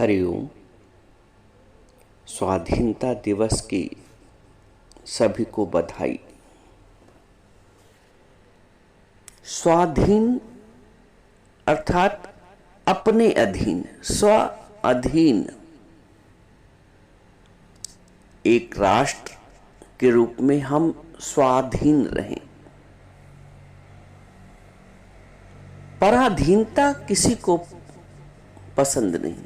हरिओम। स्वाधीनता दिवस की सभी को बधाई। स्वाधीन अर्थात अपने अधीन, स्व अधीन। एक राष्ट्र के रूप में हम स्वाधीन रहें। पराधीनता किसी को पसंद नहीं।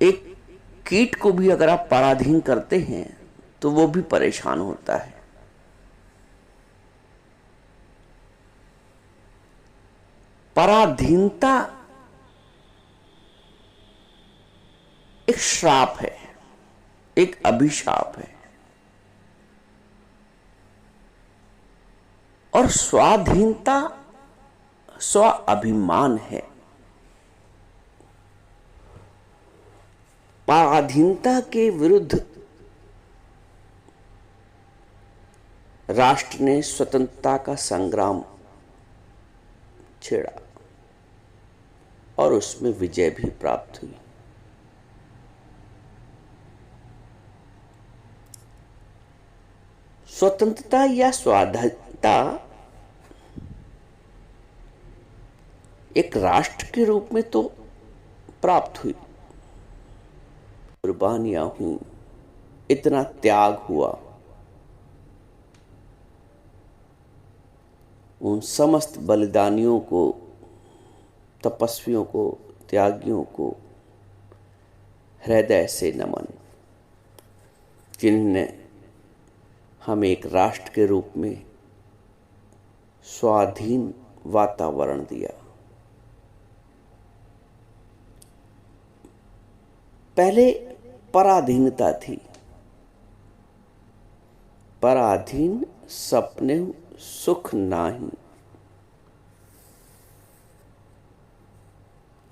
एक कीट को भी अगर आप पराधीन करते हैं तो वो भी परेशान होता है। पराधीनता एक श्राप है, एक अभिशाप है। और स्वाधीनता स्व अभिमान है। पराधीनता के विरुद्ध राष्ट्र ने स्वतंत्रता का संग्राम छेड़ा और उसमें विजय भी प्राप्त हुई। स्वतंत्रता या स्वाधीनता एक राष्ट्र के रूप में तो प्राप्त हुई, कुर्बानियां हुई, इतना त्याग हुआ। उन समस्त बलिदानियों को, तपस्वियों को, त्यागियों को हृदय से नमन, जिन्होंने हमें एक राष्ट्र के रूप में स्वाधीन वातावरण दिया। पहले पराधीनता थी। पराधीन सपने सुख नाही।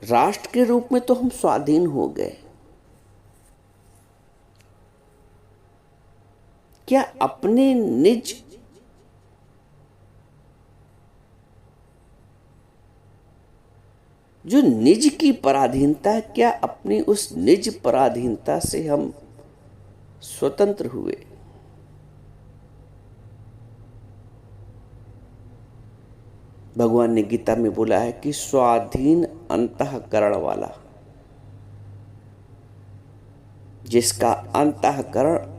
राष्ट्र के रूप में तो हम स्वाधीन हो गए। क्या अपने निज जो निज की पराधीनता है, क्या अपनी उस निज पराधीनता से हम स्वतंत्र हुए? भगवान ने गीता में बोला है कि स्वाधीन अंतःकरण वाला, जिसका अंतःकरण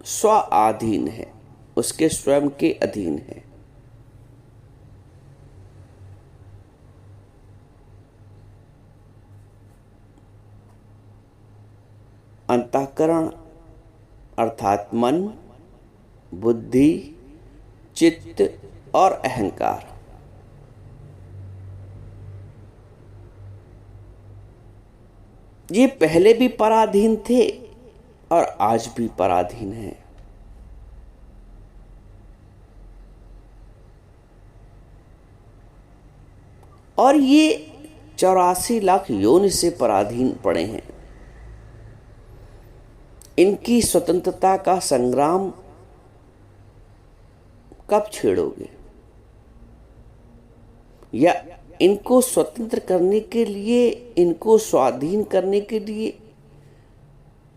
स्वाधीन है, उसके स्वयं के अधीन है। अंतःकरण अर्थात मन, बुद्धि, चित्त और अहंकार। ये पहले भी पराधीन थे और आज भी पराधीन हैं। और ये 84 लाख योनि से पराधीन पड़े हैं। इनकी स्वतंत्रता का संग्राम कब छेड़ोगे? या इनको स्वतंत्र करने के लिए, इनको स्वाधीन करने के लिए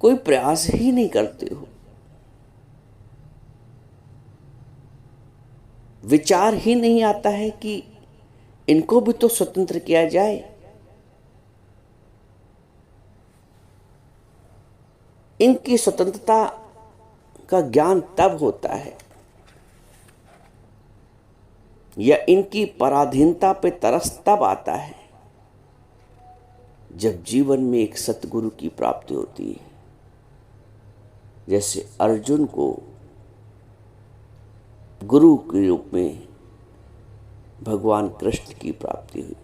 कोई प्रयास ही नहीं करते हो। विचार ही नहीं आता है कि इनको भी तो स्वतंत्र किया जाए। इनकी स्वतंत्रता का ज्ञान तब होता है या इनकी पराधीनता पे तरस तब आता है जब जीवन में एक सतगुरु की प्राप्ति होती है। जैसे अर्जुन को गुरु के रूप में भगवान कृष्ण की प्राप्ति हुई।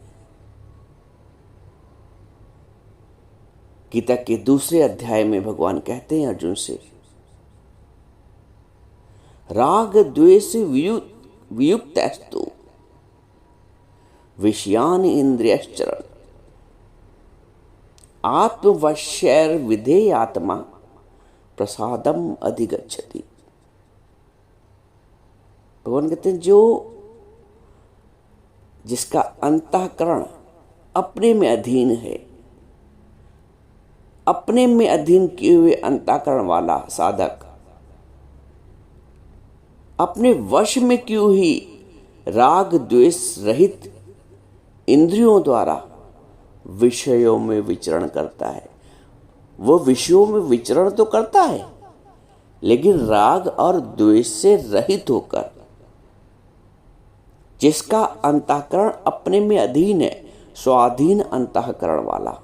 गीता के दूसरे अध्याय में भगवान कहते हैं अर्जुन से, राग द्वेष वियुक्तस्तु विषयान इंद्रियश्चरण आत्मवश्यर विधेयात्मा प्रसादम अधिगच्छति। भगवान कहते हैं जो जिसका अंतःकरण अपने में अधीन है, अपने में अधीन किए हुए अंतःकरण वाला साधक अपने वश में की हुई राग द्वेष रहित इंद्रियों द्वारा विषयों में विचरण करता है। वो विषयों में विचरण तो करता है, लेकिन राग और द्वेष से रहित होकर, जिसका अंतःकरण अपने में अधीन है, स्वाधीन अंतःकरण वाला।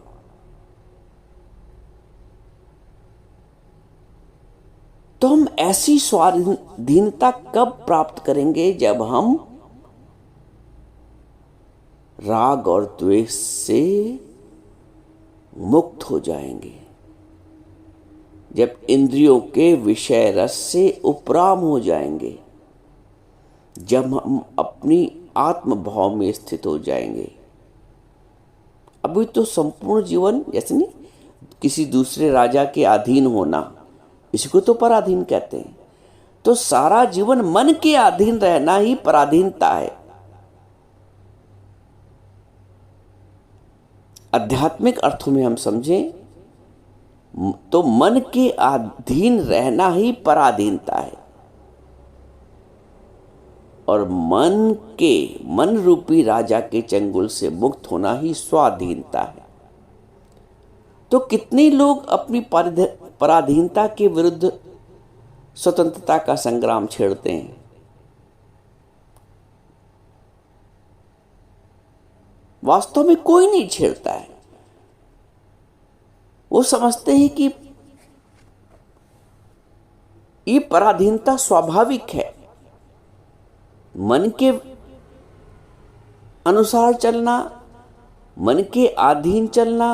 तो हम ऐसी स्वाधीनता कब प्राप्त करेंगे? जब हम राग और द्वेष से मुक्त हो जाएंगे, जब इंद्रियों के विषय रस से उपराम हो जाएंगे, जब हम अपनी आत्मभाव में स्थित हो जाएंगे। अभी तो संपूर्ण जीवन, जैसे नहीं किसी दूसरे राजा के अधीन होना, इसको तो पराधीन कहते हैं। तो सारा जीवन मन के अधीन रहना ही पराधीनता है। आध्यात्मिक अर्थों में हम समझें तो मन के अधीन रहना ही पराधीनता है, और मन रूपी राजा के चंगुल से मुक्त होना ही स्वाधीनता है। तो कितने लोग अपनी पराधीनता के विरुद्ध स्वतंत्रता का संग्राम छेड़ते हैं। वास्तव में कोई नहीं छेड़ता है। वो समझते हैं कि ये पराधीनता स्वाभाविक है। मन के अनुसार चलना, मन के अधीन चलना,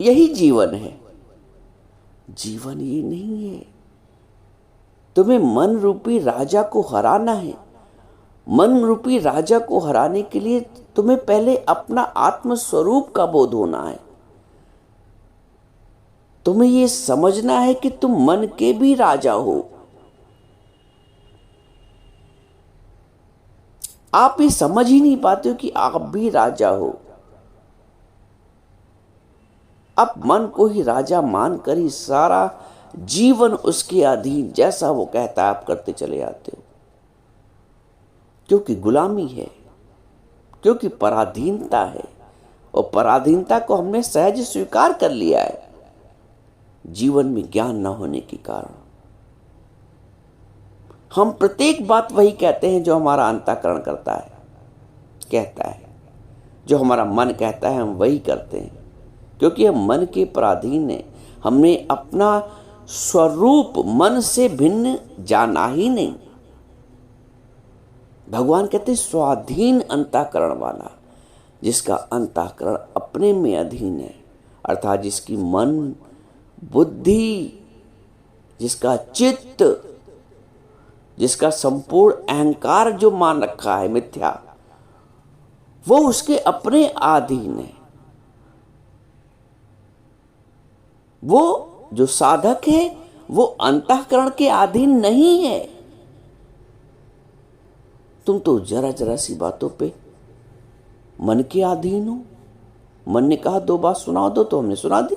यही जीवन है। जीवन ये नहीं है। तुम्हें मन रूपी राजा को हराना है। मन रूपी राजा को हराने के लिए तुम्हें पहले अपना आत्म स्वरूप का बोध होना है। तुम्हें यह समझना है कि तुम मन के भी राजा हो। आप ये समझ ही नहीं पाते हो कि आप भी राजा हो। आप मन को ही राजा मानकर ही सारा जीवन उसके अधीन, जैसा वो कहता है आप करते चले आते हो। क्योंकि गुलामी है, क्योंकि पराधीनता है, और पराधीनता को हमने सहज स्वीकार कर लिया है जीवन में ज्ञान न होने के कारण। हम प्रत्येक बात वही कहते हैं जो हमारा अंतःकरण कहता है, जो हमारा मन कहता है हम वही करते हैं, क्योंकि हम मन के पराधीन हैं। हमने अपना स्वरूप मन से भिन्न जाना ही नहीं। भगवान कहते स्वाधीन अंतःकरण वाला, जिसका अंतःकरण अपने में अधीन है, अर्थात जिसकी मन, बुद्धि, जिसका चित्त, जिसका संपूर्ण अहंकार जो मान रखा है मिथ्या, वो उसके अपने अधीन है। वो जो साधक है वो अंतःकरण के अधीन नहीं है। तुम तो जरा जरा सी बातों पे मन के अधीन हो। मन ने कहा 2 बात सुना दो तो हमने सुना दी।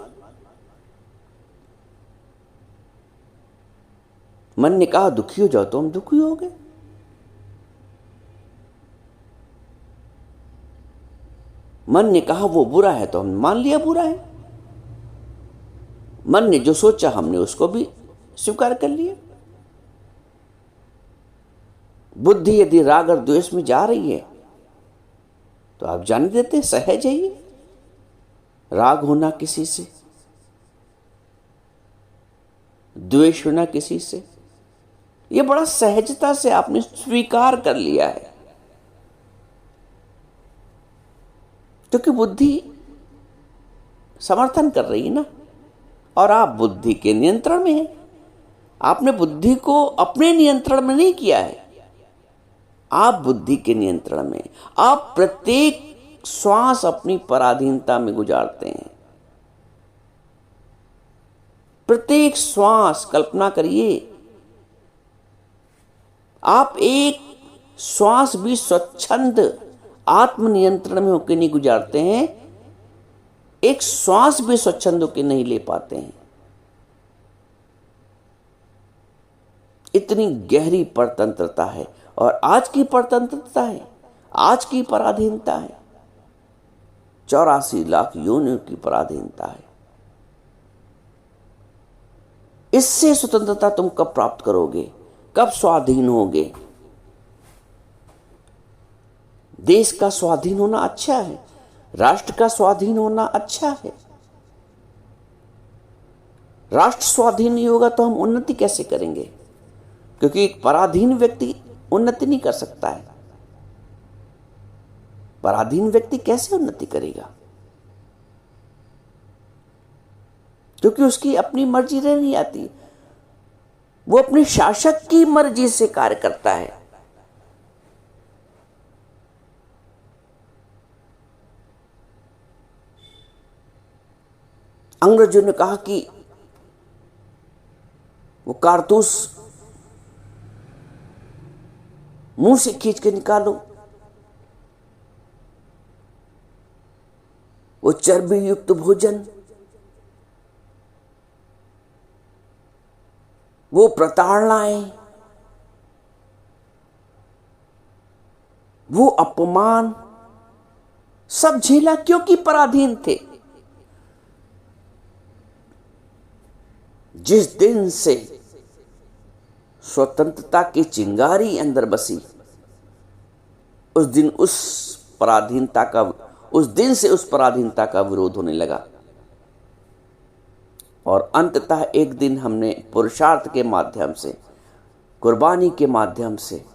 मन ने कहा दुखी हो जाओ तो हम दुखी हो गए। मन ने कहा वो बुरा है तो हमने मान लिया बुरा है। मन ने जो सोचा हमने उसको भी स्वीकार कर लिया। बुद्धि यदि राग और द्वेष में जा रही है तो आप जान देते सहज है ये राग होना किसी से, द्वेष होना किसी से, ये बड़ा सहजता से आपने स्वीकार कर लिया है, क्योंकि बुद्धि समर्थन कर रही है ना, और आप बुद्धि के नियंत्रण में हैं। आपने बुद्धि को अपने नियंत्रण में नहीं किया है, आप बुद्धि के नियंत्रण में। आप प्रत्येक श्वास अपनी पराधीनता में गुजारते हैं। प्रत्येक श्वास, कल्पना करिए आप एक श्वास भी स्वच्छंद आत्मनियंत्रण में होकर नहीं गुजारते हैं, एक श्वास भी स्वच्छंद होकर नहीं ले पाते हैं। इतनी गहरी परतंत्रता है, और आज की परतंत्रता है, आज की पराधीनता है, 84 लाख योनियों की पराधीनता है। इससे स्वतंत्रता तुम कब प्राप्त करोगे, कब स्वाधीन होगे? देश का स्वाधीन होना अच्छा है, राष्ट्र का स्वाधीन होना अच्छा है। राष्ट्र स्वाधीन नहीं होगा तो हम उन्नति कैसे करेंगे? क्योंकि एक पराधीन व्यक्ति उन्नति नहीं कर सकता है। पराधीन व्यक्ति कैसे उन्नति करेगा? क्योंकि उसकी अपनी मर्जी नहीं आती, वो अपने शासक की मर्जी से कार्य करता है। अंग्रेजों ने कहा कि वो कारतूस मुंह से खींच के निकालो, वो चर्बी युक्त भोजन, वो प्रताड़नाएं, वो अपमान सब झेला, क्योंकि पराधीन थे। जिस दिन से स्वतंत्रता की चिंगारी अंदर बसी, उस दिन से उस पराधीनता का विरोध होने लगा। और अंततः एक दिन हमने पुरुषार्थ के माध्यम से, कुर्बानी के माध्यम से,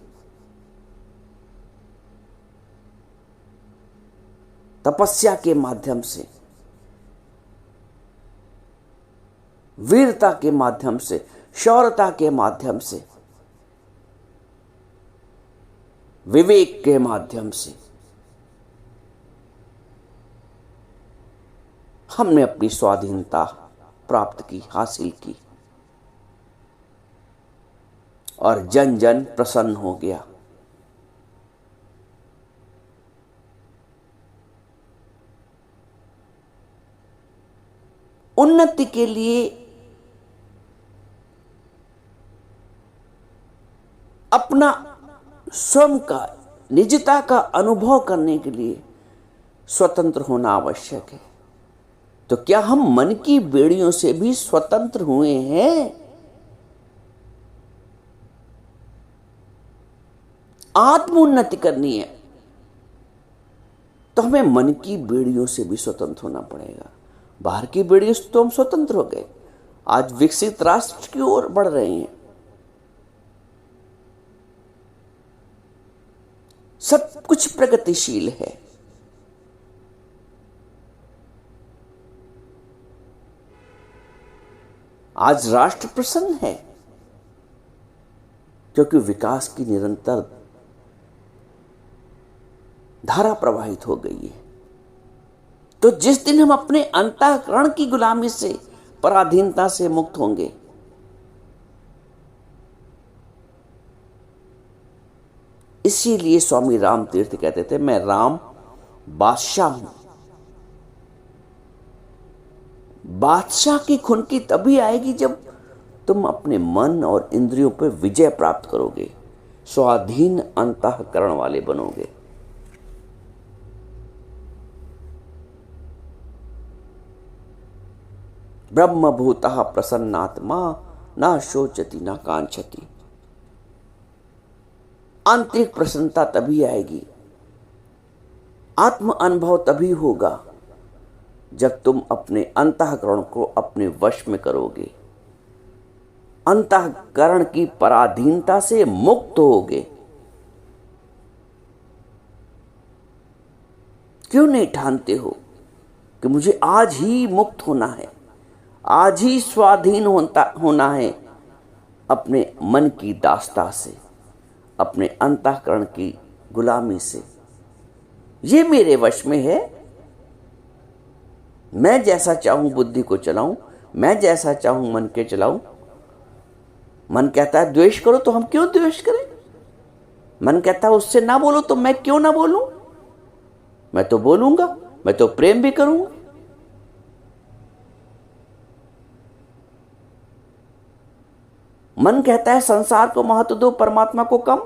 तपस्या के माध्यम से, वीरता के माध्यम से, शौर्यता के माध्यम से, विवेक के माध्यम से हमने अपनी स्वाधीनता प्राप्त की, हासिल की, और जन जन प्रसन्न हो गया। उन्नति के लिए अपना स्वयं का, निजता का अनुभव करने के लिए स्वतंत्र होना आवश्यक है। तो क्या हम मन की बेड़ियों से भी स्वतंत्र हुए हैं? आत्मोन्नति करनी है तो हमें मन की बेड़ियों से भी स्वतंत्र होना पड़ेगा। बाहर की बेड़ियों से तो हम स्वतंत्र हो गए, आज विकसित राष्ट्र की ओर बढ़ रहे हैं, सब कुछ प्रगतिशील है। आज राष्ट्र प्रसन्न है क्योंकि विकास की निरंतर धारा प्रवाहित हो गई है। तो जिस दिन हम अपने अंतःकरण की गुलामी से, पराधीनता से मुक्त होंगे, इसीलिए स्वामी राम तीर्थ कहते थे, मैं राम बादशाह हूं। बादशाह की खुनकी तभी आएगी जब तुम अपने मन और इंद्रियों पर विजय प्राप्त करोगे, स्वाधीन अंतःकरण वाले बनोगे। ब्रह्मभूतः प्रसन्नात्मा न शोचति न कांक्षति। आंतरिक प्रसन्नता तभी आएगी, आत्म अनुभव तभी होगा जब तुम अपने अंतःकरण को अपने वश में करोगे, अंतःकरण की पराधीनता से मुक्त होगे। क्यों नहीं ठानते हो कि मुझे आज ही मुक्त होना है, आज ही स्वाधीन होना है अपने मन की दास्ता से, अपने अंतःकरण की गुलामी से। ये मेरे वश में है, मैं जैसा चाहूं बुद्धि को चलाऊं, मैं जैसा चाहूं मन के चलाऊं। मन कहता है द्वेष करो, तो हम क्यों द्वेष करें? मन कहता है उससे ना बोलो, तो मैं क्यों ना बोलूं, मैं तो बोलूंगा, मैं तो प्रेम भी करूंगा। मन कहता है संसार को महत्व दो, परमात्मा को कम।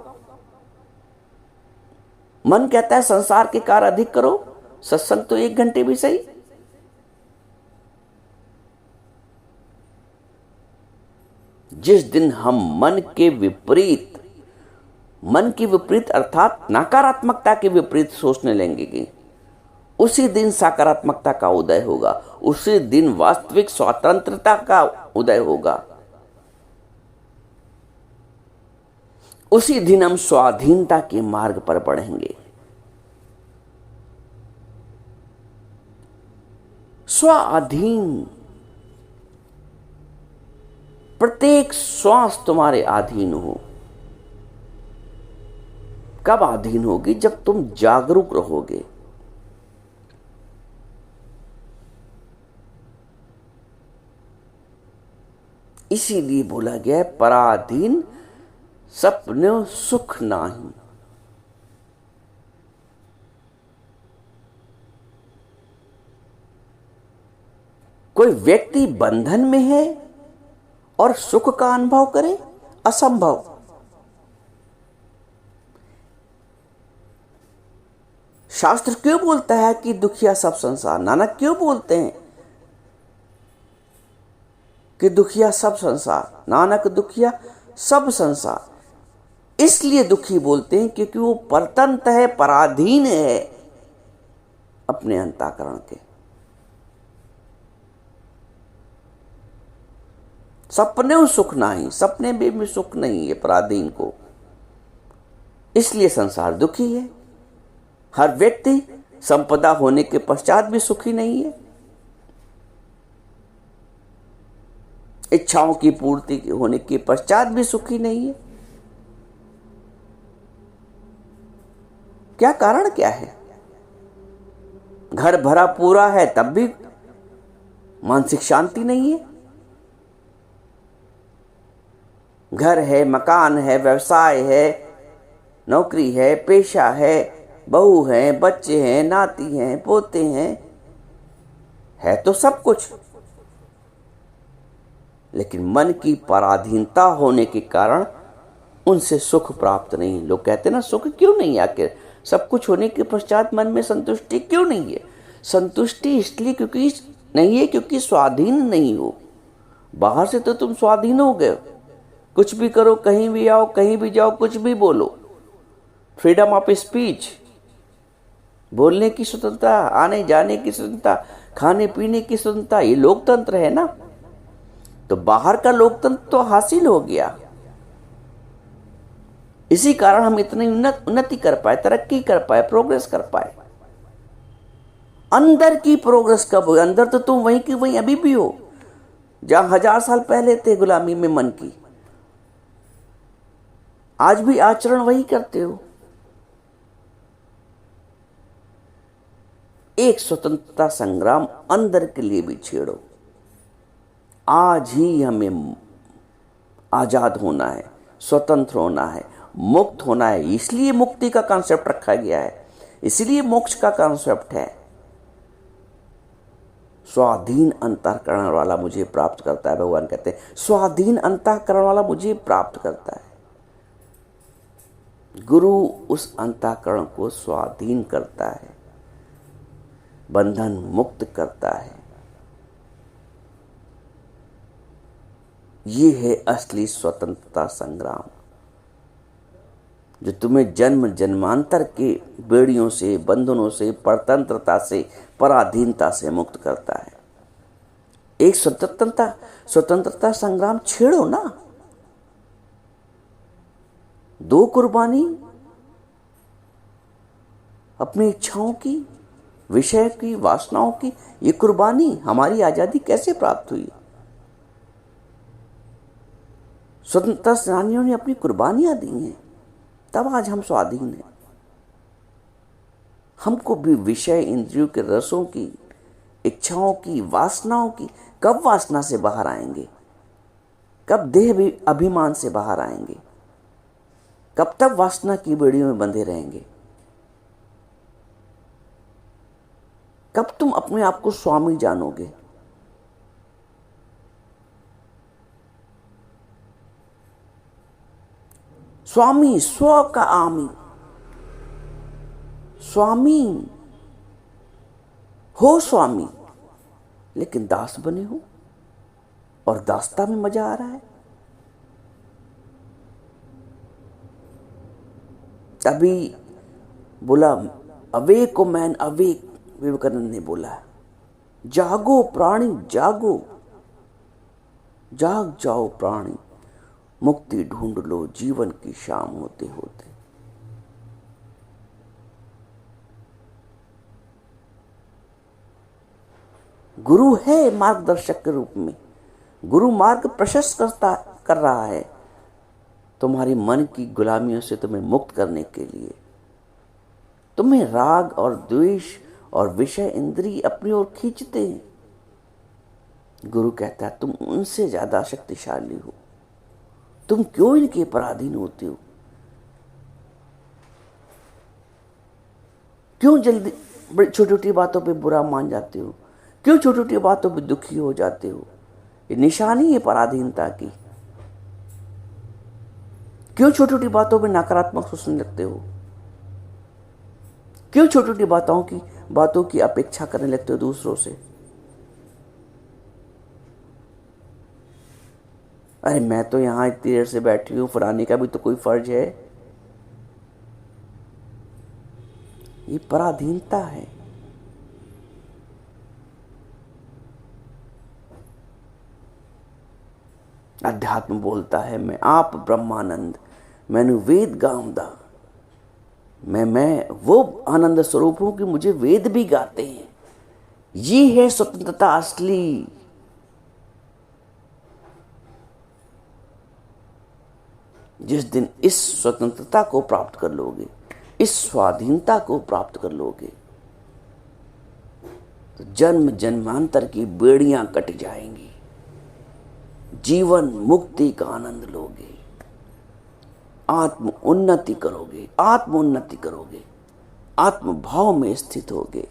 मन कहता है संसार के कार्य अधिक करो, सत्संग तो 1 घंटे भी सही। जिस दिन हम मन की विपरीत अर्थात नकारात्मकता के विपरीत सोचने लगेंगे, उसी दिन सकारात्मकता का उदय होगा, उसी दिन वास्तविक स्वतंत्रता का उदय होगा, उसी दिन हम स्वाधीनता के मार्ग पर बढ़ेंगे। स्वाधीन, प्रत्येक श्वास तुम्हारे अधीन हो। कब अधीन होगी? जब तुम जागरूक रहोगे। इसीलिए बोला गया है पराधीन सपने सुख नाही। कोई व्यक्ति बंधन में है और सुख का अनुभव करे, असंभव। शास्त्र क्यों बोलता है कि दुखिया सब संसार? नानक क्यों बोलते हैं कि दुखिया सब संसार? नानक दुखिया सब संसार इसलिए दुखी बोलते हैं क्योंकि वो परतंत्र है, पराधीन है अपने अंतःकरण के। सपने सुख नहीं, सपने में भी सुख नहीं है पराधीन को, इसलिए संसार दुखी है। हर व्यक्ति संपदा होने के पश्चात भी सुखी नहीं है, इच्छाओं की पूर्ति होने के पश्चात भी सुखी नहीं है। क्या कारण क्या है? घर भरा पूरा है तब भी मानसिक शांति नहीं है। घर है, मकान है, व्यवसाय है, नौकरी है, पेशा है, बहू है, बच्चे हैं, नाती हैं, पोते हैं, है तो सब कुछ, लेकिन मन की पराधीनता होने के कारण उनसे सुख प्राप्त नहीं। लोग कहते हैं ना, सुख क्यों नहीं? आखिर सब कुछ होने के पश्चात मन में संतुष्टि क्यों नहीं है? संतुष्टि इसलिए क्योंकि नहीं है क्योंकि स्वाधीन नहीं हो। बाहर से तो तुम स्वाधीन हो गए, कुछ भी करो, कहीं भी आओ, कहीं भी जाओ, कुछ भी बोलो, फ्रीडम ऑफ स्पीच, बोलने की स्वतंत्रता, आने जाने की स्वतंत्रता, खाने पीने की स्वतंत्रता, ये लोकतंत्र है ना। तो बाहर का लोकतंत्र तो हासिल हो गया, इसी कारण हम इतनी उन्नति कर पाए, तरक्की कर पाए, प्रोग्रेस कर पाए। अंदर की प्रोग्रेस कब हुई? अंदर तो तुम वहीं की वहीं अभी भी हो जहां 1000 साल पहले थे गुलामी में मन की, आज भी आचरण वही करते हो। एक स्वतंत्रता संग्राम अंदर के लिए भी छेड़ो। आज ही हमें आजाद होना है, स्वतंत्र होना है, मुक्त होना है। इसलिए मुक्ति का कॉन्सेप्ट रखा गया है, इसलिए मोक्ष का कॉन्सेप्ट है। स्वाधीन अंतःकरण वाला मुझे प्राप्त करता है, भगवान कहते हैं स्वाधीन अंतःकरण वाला मुझे प्राप्त करता है। गुरु उस अंतःकरण को स्वाधीन करता है, बंधन मुक्त करता है। ये है असली स्वतंत्रता संग्राम, जो तुम्हें जन्म जन्मांतर के बेड़ियों से, बंधनों से, परतंत्रता से, पराधीनता से मुक्त करता है। एक स्वतंत्रता संग्राम छेड़ो ना। 2 कुर्बानी अपनी इच्छाओं की, विषय की, वासनाओं की, ये कुर्बानी हमारी आजादी कैसे प्राप्त हुई? स्वतंत्रता सेनानियों ने अपनी कुर्बानियां दी हैं, तब आज हम स्वाधीन हैं। हमको भी विषय, इंद्रियों के रसों की, इच्छाओं की, वासनाओं की, कब वासना से बाहर आएंगे? कब देह भी अभिमान से बाहर आएंगे? कब तक वासना की बेड़ियों में बंधे रहेंगे? कब तुम अपने आप को स्वामी जानोगे? स्वामी, स्व का आमी, स्वामी हो, स्वामी, लेकिन दास बने हो और दासता में मजा आ रहा है। तभी बोला awake oh man awake, Vivekananda ने बोला जागो प्राणी जागो, जाग जाओ प्राणी, मुक्ति ढूंढ लो जीवन की शाम होते होते। गुरु है मार्गदर्शक के रूप में, गुरु मार्ग प्रशस्त कर रहा है तुम्हारी मन की गुलामियों से तुम्हें मुक्त करने के लिए। तुम्हें राग और द्वेष और विषय इंद्रिय अपनी ओर खींचते हैं। गुरु कहता है तुम उनसे ज्यादा शक्तिशाली हो, तुम क्यों इनके पराधीन होते हो? क्यों जल्दी बड़ी छोटी छोटी बातों पे बुरा मान जाते हो? क्यों छोटी छोटी बातों पे दुखी हो जाते हो? ये निशानी है पराधीनता की। क्यों छोटी छोटी बातों पे नकारात्मक सोचने लगते हो? क्यों छोटी छोटी बातों की अपेक्षा करने लगते हो दूसरों से? अरे मैं तो यहां इतनी देर से बैठी हूं, फलाने का भी तो कोई फर्ज है। ये पराधीनता है। अध्यात्म बोलता है मैं आप ब्रह्मानंद, मैंने वेद गाऊंदा, मैं वो आनंद स्वरूप हूं कि मुझे वेद भी गाते हैं। ये है स्वतंत्रता असली। जिस दिन इस स्वतंत्रता को प्राप्त कर लोगे, इस स्वाधीनता को प्राप्त कर लोगे, तो जन्म जन्मांतर की बेड़ियां कट जाएंगी, जीवन मुक्ति का आनंद लोगे, आत्म उन्नति करोगे, आत्म भाव में स्थित होगे।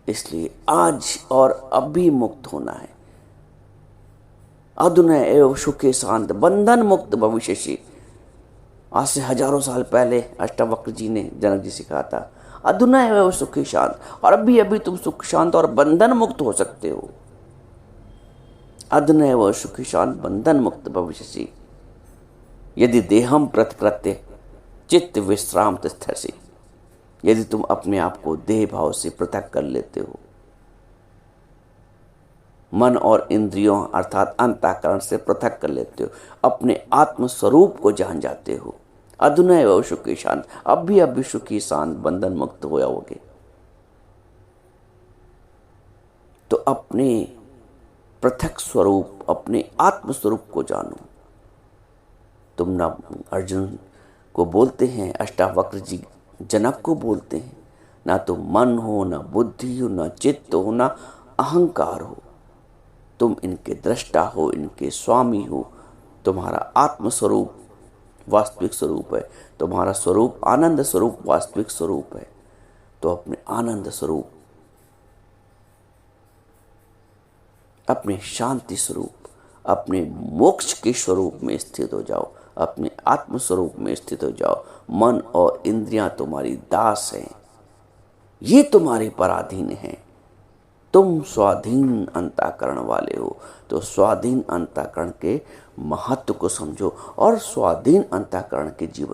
इसलिए आज और अभी मुक्त होना है। अधुना एवं सुखे शांत, बंधन मुक्त भविष्यसि। आज से हजारों साल पहले अष्टावक्र जी ने जनक जी से कहा था अधुना एवं सुखे शांत, और अभी अभी तुम सुख शांत और बंधन मुक्त हो सकते हो। अधुना एवं सुखी शांत बंधन मुक्त भविष्यसि, यदि देहम प्रतिकृत्य चित्त विश्राम तिष्ठसि। यदि तुम अपने आप को देह भाव से पृथक कर लेते हो, मन और इंद्रियों अर्थात अंतःकरण से पृथक कर लेते हो, अपने आत्म स्वरूप को जान जाते हो, अधुना एवं सुखी शांत, अभी सुखी शांत बंधन मुक्त हो जाओगे। तो अपने पृथक स्वरूप, अपने आत्म स्वरूप को जानो। तुम ना अर्जुन को बोलते हैं, अष्टावक्र जी जनक को बोलते हैं, ना तो मन हो, ना बुद्धि हो, ना चित्त हो, ना अहंकार हो। तुम इनके दृष्टा हो, इनके स्वामी हो। तुम्हारा आत्म स्वरूप वास्तविक स्वरूप है, तुम्हारा स्वरूप आनंद स्वरूप वास्तविक स्वरूप है। तो अपने आनंद स्वरूप, अपने शांति स्वरूप, अपने मोक्ष के स्वरूप में स्थित हो जाओ, अपने आत्म स्वरूप में स्थित हो जाओ। मन और इंद्रियां तुम्हारी दास हैं, ये तुम्हारे पराधीन हैं। तुम स्वाधीन अंतःकरण वाले हो। तो स्वाधीन अंतःकरण के महत्व को समझो और स्वाधीन अंतःकरण के जीवन